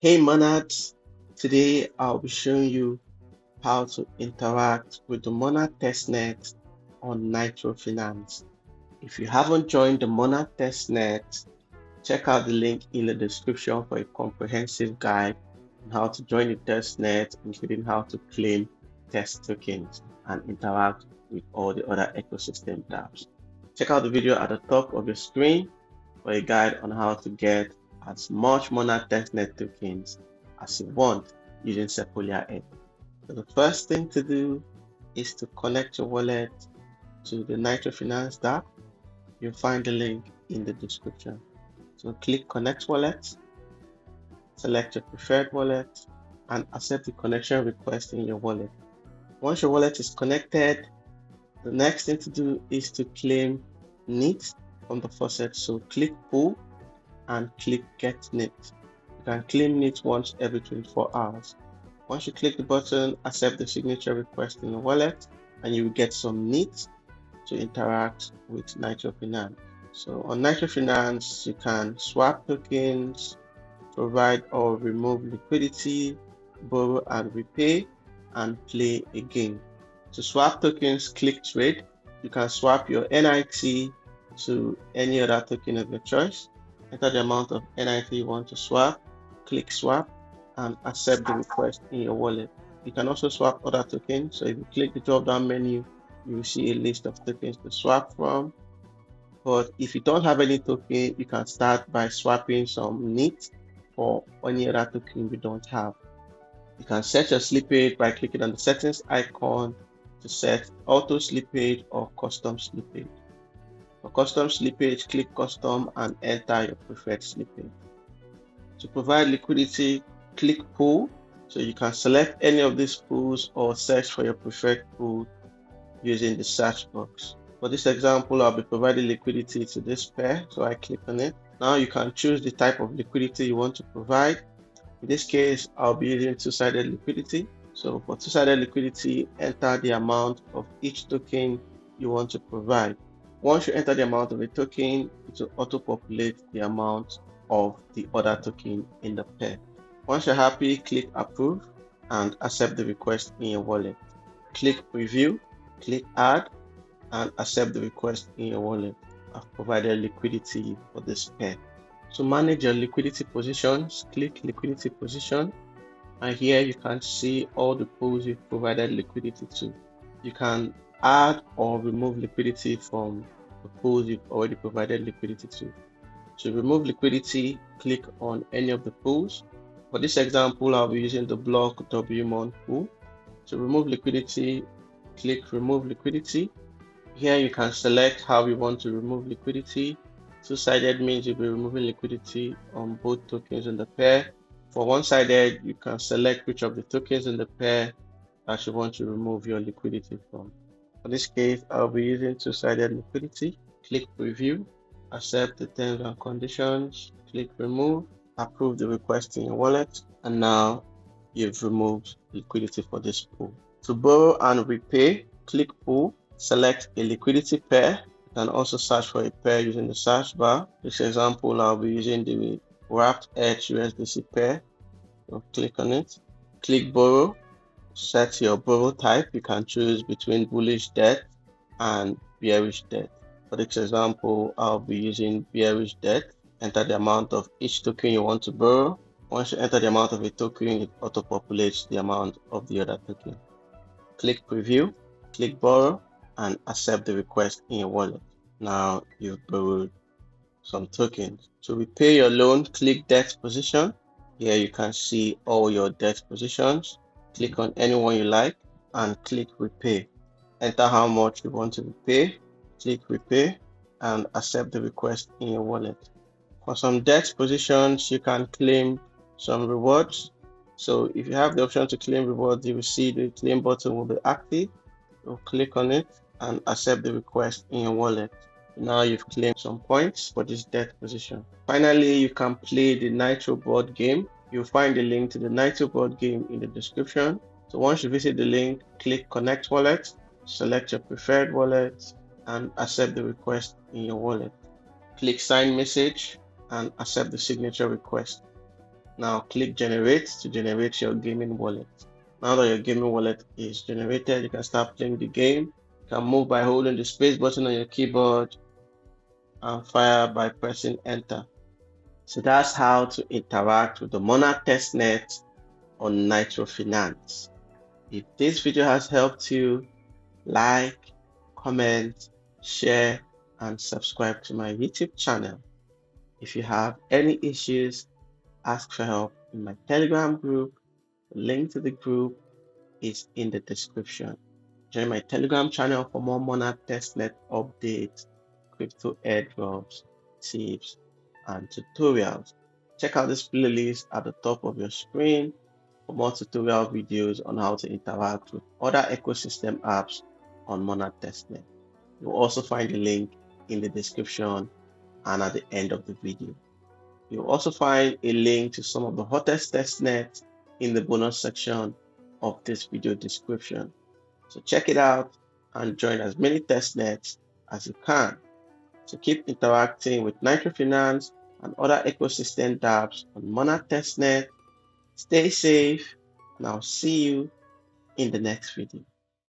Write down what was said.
Hey Monad, today I'll be showing you how to interact with the Monad Testnet on NitroFinance. If you haven't joined the Monad Testnet, check out the link in the description for a comprehensive guide on how to join the testnet, including how to claim test tokens and interact with all the other ecosystem dApps. Check out the video at the top of your screen for a guide on how to get as much Monad Testnet tokens as you want using Sepolia App. So the first thing to do is to connect your wallet to the NitroFinance dApp. You'll find the link in the description. So click Connect Wallet, select your preferred wallet, and accept the connection request in your wallet. Once your wallet is connected, the next thing to do is to claim NIT from the faucet. So click Pull and click Get NIT. You can claim NIT once every 24 hours. Once you click the button, accept the signature request in your wallet, and you will get some NIT to interact with NitroFinance. So on NitroFinance, you can swap tokens, provide or remove liquidity, borrow and repay, and play a game. To swap tokens, click Trade. You can swap your NIT to any other token of your choice. Enter the amount of NIT you want to swap, click Swap, and accept the request in your wallet. You can also swap other tokens. So if you click the drop-down menu, you will see a list of tokens to swap from. But if you don't have any token, you can start by swapping some NIT for any other token you don't have. You can set your slippage by clicking on the settings icon to set auto slippage or custom slippage. For custom slippage, click custom and enter your preferred slippage. To provide liquidity, click pool. So you can select any of these pools or search for your preferred pool using the search box. For this example, I'll be providing liquidity to this pair, so I click on it. Now you can choose the type of liquidity you want to provide. In this case, I'll be using two-sided liquidity. So for two-sided liquidity, enter the amount of each token you want to provide. Once you enter the amount of a token, it will auto-populate the amount of the other token in the pair. Once you're happy, click Approve and accept the request in your wallet. Click Preview, click Add, and accept the request in your wallet. I've provided liquidity for this pair. To manage your liquidity positions, click Liquidity Position, and here you can see all the pools you've provided liquidity to. You can add or remove liquidity from the pools you've already provided liquidity to. To remove liquidity, click on any of the pools. For this example, I'll be using the block WMON pool. To remove liquidity, click Remove Liquidity. Here you can select how you want to remove liquidity. Two-sided means you'll be removing liquidity on both tokens in the pair. For one-sided, you can select which of the tokens in the pair that you want to remove your liquidity from. For this case, I'll be using two-sided liquidity. Click Preview, accept the terms and conditions, click Remove, approve the request in your wallet, and now you've removed liquidity for this pool. To borrow and repay, click Pool, select a liquidity pair. You can also search for a pair using the search bar. This example, I'll be using the wrapped edge USDC pair. So click on it, click Borrow, set your borrow type. You can choose between bullish debt and bearish debt. For this example, I'll be using bearish debt. Enter the amount of each token you want to borrow. Once you enter the amount of a token, it auto-populates the amount of the other token. Click Preview, click Borrow, and accept the request in your wallet. Now you've borrowed some tokens. To repay your loan, click Debt Position. Here you can see all your debt positions. Click on any one you like and click Repay. Enter how much you want to repay. Click Repay and accept the request in your wallet. For some debt positions, you can claim some rewards. So if you have the option to claim rewards, you will see the claim button will be active. So click on it and accept the request in your wallet. Now you've claimed some points for this debt position. Finally, you can play the Nitro board game. You'll find the link to the Nitro board game in the description. So once you visit the link, click Connect Wallet, select your preferred wallet, and accept the request in your wallet. Click Sign Message and accept the signature request. Now click generate to generate your gaming wallet. Now that your gaming wallet is generated, you can start playing the game. You can move by holding the space button on your keyboard and fire by pressing enter. So that's how to interact with the Monad Testnet on NitroFinance. If this video has helped you, like, comment, share, and subscribe to my YouTube channel. If you have any issues, ask for help in my Telegram group. The link to the group is in the description. Join my Telegram channel for more Monad Testnet updates, crypto airdrops, tips, and tutorials. Check out this playlist at the top of your screen for more tutorial videos on how to interact with other ecosystem apps on Monad Testnet. You'll also find the link in the description and at the end of the video. You'll also find a link to some of the hottest testnets in the bonus section of this video description. So check it out and join as many testnets as you can. So keep interacting with NitroFinance and other ecosystem dApps on Monad Testnet. Stay safe, and I'll see you in the next video.